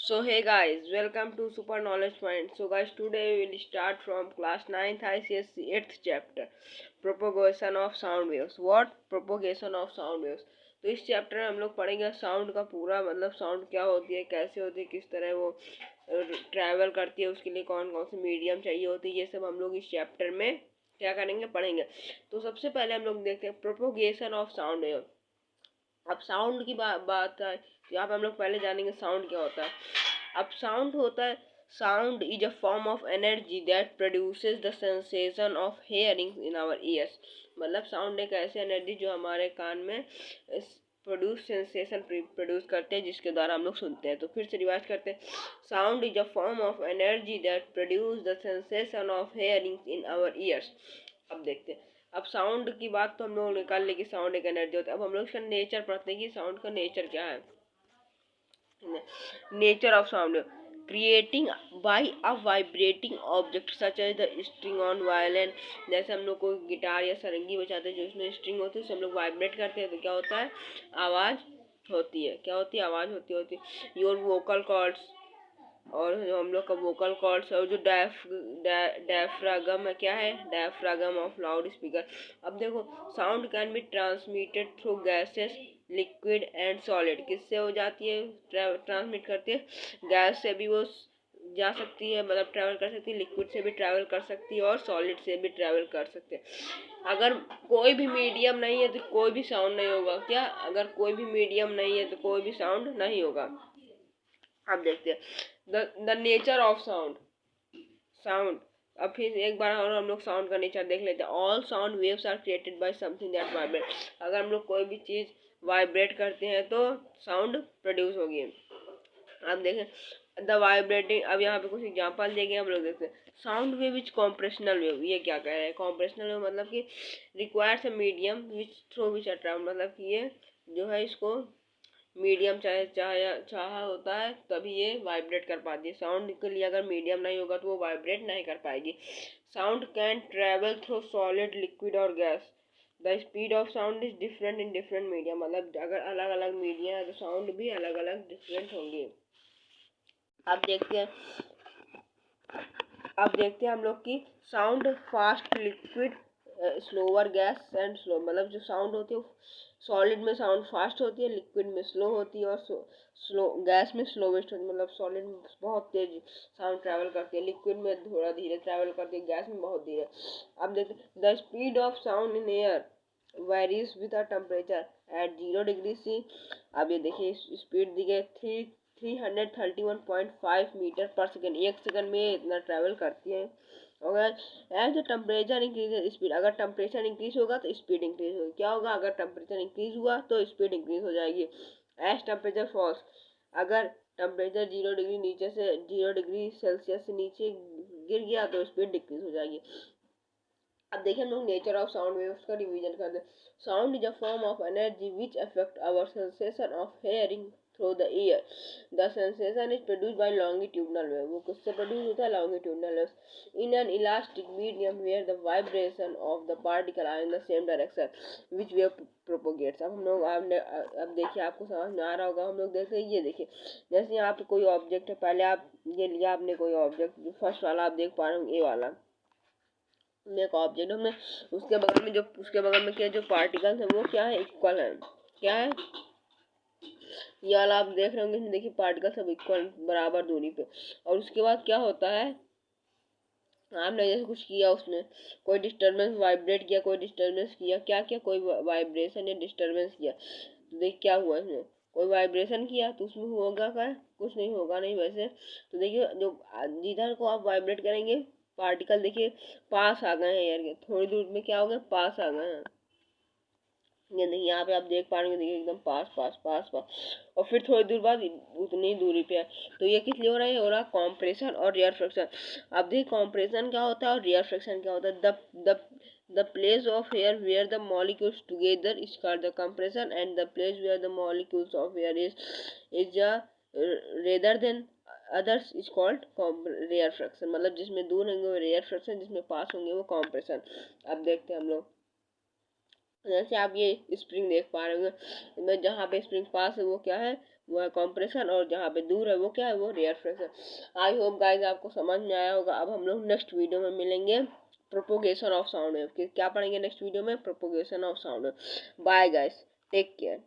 So hey guys, welcome to Super Knowledge Point. So guys, today we will start from class 9th ICSE 8th chapter, Propagation of Sound Waves. What? Propagation of Sound Waves. तो इस chapter में हम लोग पढ़ेंगे sound का पूरा मतलब sound क्या होती है, कैसे होती है, किस तरह वो ट्रैवल करती है, उसके लिए कौन कौन से मीडियम चाहिए होती है, ये सब हम लोग इस चैप्टर में क्या करेंगे, पढ़ेंगे। तो सबसे पहले हम लोग देखते हैं प्रोपोगेशन ऑफ साउंड वेव। अब साउंड की बात है, यहाँ पे हम लोग पहले जानेंगे साउंड क्या होता है। अब साउंड होता है, sound is a form of energy that produces the sensation of hearing in our ears. मतलब साउंड एक ऐसी एनर्जी जो हमारे कान में प्रोड्यूस सेंसेशन प्रोड्यूस करते हैं, जिसके द्वारा हम लोग सुनते हैं। तो फिर से रिवाइज करते हैं, sound is a form of energy that produce the sensation of hearing in our ears. अब देखते हैं, अब साउंड की बात तो हम लोग निकाल ले कि साउंड एक एनर्जी होता है। अब हम लोग इसका नेचर पढ़ते हैं कि साउंड का नेचर क्या है। Nature of sound, creating by a vibrating object such as the string on violin. जैसे हम लोग कोई गिटार या सारंगी बजाते हैं, जो इसमें स्ट्रिंग होती है, उसे हम लोग वाइब्रेट करते हैं तो क्या होता है, आवाज़ होती है। क्या होती है, आवाज़ होती है। योर वोकल कॉर्ड्स, और जो हम लोग का वोकल कॉर्ड्स और जो डायफ्रागम है, क्या है, डायफ्रागम ऑफ लाउड स्पीकर। अब देखो, sound can be transmitted through gases, liquid and solid. किससे हो जाती है, ट्रांसमिट करती है, गैस से भी वो जा सकती है, मतलब ट्रैवल कर सकती है, लिक्विड से भी ट्रैवल कर सकती है और सॉलिड से भी ट्रैवल कर सकते हैं। अगर कोई भी मीडियम नहीं है तो कोई भी साउंड नहीं होगा। क्या, अगर कोई भी मीडियम नहीं है तो कोई भी साउंड नहीं होगा। अब देखते हैं the nature of sound. Sound, अब फिर एक बार और हम लोग साउंड का नेचर देख लेते हैं। All sound waves are created by something that vibrate. अगर हम लोग कोई भी चीज़ वाइब्रेट करते हैं तो साउंड प्रोड्यूस होगी। अब देखें द वाइब्रेटिंग, अब यहाँ पे कुछ एग्जांपल देंगे हम लोग, देखते हैं। Sound wave is compressional wave. ये क्या कह रहे हैं, कॉम्प्रेशनल वेव मतलब कि requires a medium which through which attract, मतलब कि ये जो है इसको मीडियम चाहे चाहे चाहा होता है तभी ये वाइब्रेट कर पाती है। साउंड के लिए अगर मीडियम नहीं होगा तो वो वाइब्रेट नहीं कर पाएगी। Sound can travel through solid, liquid और gas. The speed of sound is different in different medium. मतलब अगर अलग अलग मीडियम है तो साउंड भी अलग अलग डिफरेंट होंगे। अब देखते हैं, हम लोग की sound fast, liquid, slower, gas and slow. मतलब जो साउंड होती है सॉलिड में साउंड फास्ट होती है, लिक्विड में स्लो होती है और स्लो गैस में स्लोवेस्ट होती है। मतलब सॉलिड में बहुत तेज साउंड ट्रैवल करती है, लिक्विड में थोड़ा धीरे ट्रैवल करती है, गैस में बहुत धीरे। अब देखते, the speed of sound in air varies with a temperature at 0 degree C। अब ये देखिए स्पीड दी गई 331.5 मीटर पर सेकेंड। एक सेकंड में इतना ट्रैवल करती है। अगर as the temperature increase speed, अगर टेम्परेचर इंक्रीज होगा तो स्पीड इंक्रीज होगी। क्या होगा, अगर टेम्परेचर इंक्रीज हुआ तो स्पीड इंक्रीज हो जाएगी। एज टेम्परेचर फॉल्स, अगर टेम्परेचर 0 डिग्री नीचे से 0 डिग्री सेल्सियस से नीचे गिर गया तो स्पीड डिक्रीज हो जाएगी। अब देखिए हम लोग नेचर ऑफ साउंड वेव्स का रिवीजन करते हैं। Sound is a form of energy which affect our sensation of hearing through the ear. The sensation is produce by longitudinal wave. वो किससे प्रोड्यूस होता है, longitudinal waves in an elastic medium where the vibration of the particle are in the same direction which wave propagates. अब हम लोग आपने अब देखिए आपको समझ में आ रहा होगा। हम लोग देखते हैं, ये देखिए जैसे यहाँ पे कोई ऑब्जेक्ट है, पहले आप ये लिया आपने कोई ऑब्जेक्ट, फर्स्ट वाला आप देख पा रहे हो, ये वाला एक ऑब्जेक्ट हमने, उसके बगल में क्या जो पार्टिकल्स है वो क्या है, इक्वल है। क्या है, ये वाला आप देख रहे होंगे, देखिए पार्टिकल सब इक्वल बराबर दूरी पे। और उसके बाद क्या होता है, आपने जैसे कुछ किया, उसमें कोई डिस्टर्बेंस, वाइब्रेट किया, कोई डिस्टर्बेंस किया, क्या किया, कोई वाइब्रेशन या डिस्टर्बेंस किया तो देख क्या हुआ, इसमें कोई वाइब्रेशन किया तो उसमें होगा क्या, कुछ नहीं होगा, नहीं वैसे। तो देखिए जो जिधर को आप वाइब्रेट करेंगे पार्टिकल देखिए पास आ गए हैं एयर के, थोड़ी दूर में क्या हो गए, पास आ गए हैं। ये देखिए यहाँ पे आप देख पा रहे हैं, देखिए एकदम पास पास पास पास, और फिर थोड़ी दूर बाद उतनी दूरी पे है। तो ये किस लिए हो रहा है, हो रहा है कॉम्प्रेशन और रेयर फ्रिक्शन। अब देखिए कॉम्प्रेशन क्या होता है और रेयर फ्रिक्शन क्या होता है। The place of air where the molecules together is called the compression, and the place where the molecules of air is rather than others is called rarefaction. मतलब जिसमें दूर होंगे वो रेयर फ्रिक्शन, जिसमें पास होंगे वो कॉम्प्रेशन। अब देखते हैं हम लोग जैसे आप ये स्प्रिंग देख पा रहे होंगे, मैं जहाँ पे स्प्रिंग पास है वो क्या है, वो है कंप्रेशन, और जहाँ पे दूर है वो क्या है, वो रेयरफेक्शन। आई होप गाइस आपको समझ में आया होगा। अब हम लोग नेक्स्ट वीडियो में मिलेंगे प्रोपोगेशन ऑफ साउंड वेव। क्या पढ़ेंगे नेक्स्ट वीडियो में? Propagation of sound wave. Bye guys, take care.